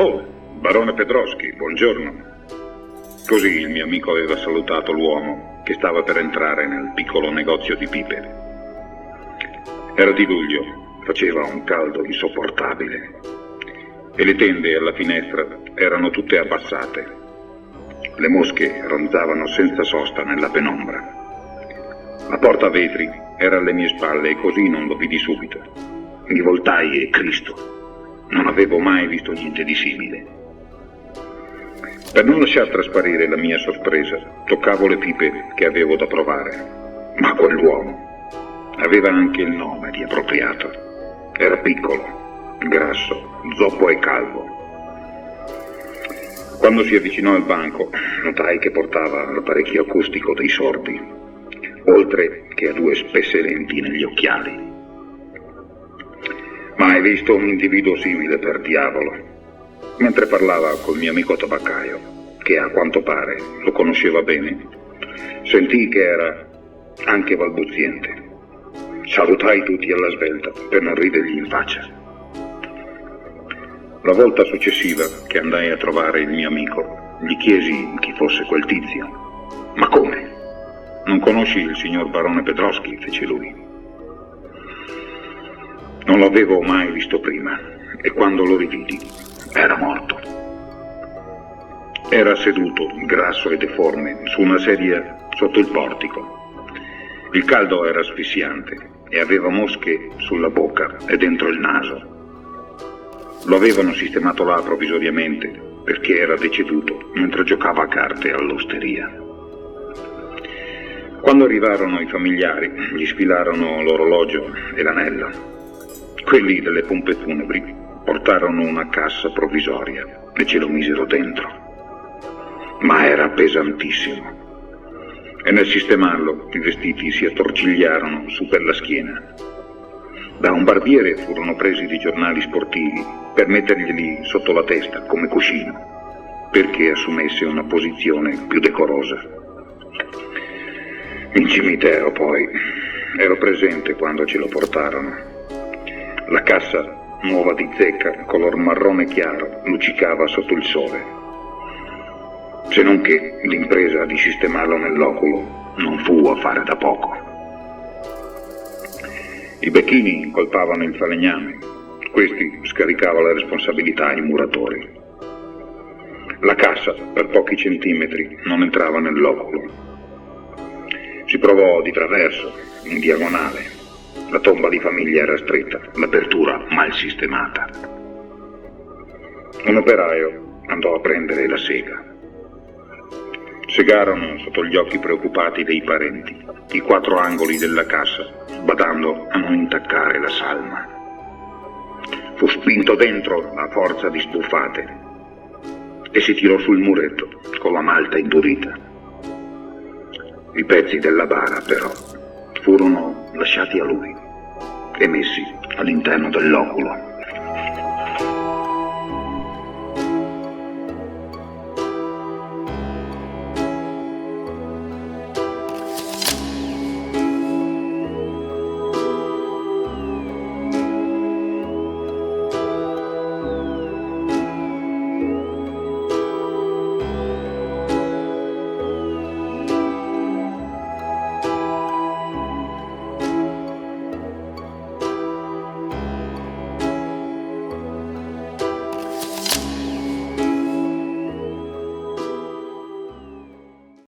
Oh, barone Pedroschi, buongiorno. Così il mio amico aveva salutato l'uomo che stava per entrare nel piccolo negozio di pipe. Era di luglio, faceva un caldo insopportabile e le tende alla finestra erano tutte abbassate. Le mosche ronzavano senza sosta nella penombra. La porta a vetri era alle mie spalle e così non lo vidi subito. Mi voltai e Cristo, non avevo mai visto niente di simile. Per non lasciar trasparire la mia sorpresa, toccavo le pipe che avevo da provare. Ma quell'uomo aveva anche il nome di appropriato. Era piccolo, grasso, zoppo e calvo. Quando si avvicinò al banco, notai che portava l'apparecchio acustico dei sordi, oltre che a 2 spesse lenti negli occhiali. Mai visto un individuo simile, per diavolo. Mentre parlava col mio amico tabaccaio, che a quanto pare lo conosceva bene, sentii che era anche balbuziente. Salutai tutti alla svelta per non ridergli in faccia. La volta successiva che andai a trovare il mio amico, gli chiesi chi fosse quel tizio. Ma come? Non conosci il signor barone Pedroschi? Fece lui. Non l'avevo mai visto prima e quando lo rividi era morto. Era seduto, grasso e deforme, su una sedia sotto il portico. Il caldo era asfissiante e aveva mosche sulla bocca e dentro il naso. Lo avevano sistemato là provvisoriamente perché era deceduto mentre giocava a carte all'osteria. Quando arrivarono i familiari, gli sfilarono l'orologio e l'anella. Quelli delle pompe funebri portarono una cassa provvisoria e ce lo misero dentro. Ma era pesantissimo. E nel sistemarlo i vestiti si attorcigliarono su per la schiena. Da un barbiere furono presi dei giornali sportivi per metterglieli sotto la testa come cuscino, perché assumesse una posizione più decorosa. In cimitero poi ero presente quando ce lo portarono. La cassa, nuova di zecca, color marrone chiaro, luccicava sotto il sole. Se non che l'impresa di sistemarlo nell'oculo non fu affare da poco. I becchini incolpavano il falegname, questi scaricava la responsabilità ai muratori. La cassa, per pochi centimetri, non entrava nell'oculo. Si provò di traverso, in diagonale. La tomba di famiglia era stretta, l'apertura mal sistemata. Un operaio andò a prendere la sega. Segarono sotto gli occhi preoccupati dei parenti i 4 angoli della cassa, badando a non intaccare la salma. Fu spinto dentro a forza di sbuffate e si tirò sul muretto con la malta indurita. I pezzi della bara, però, furono lasciati a lui e messi all'interno dell'oculo.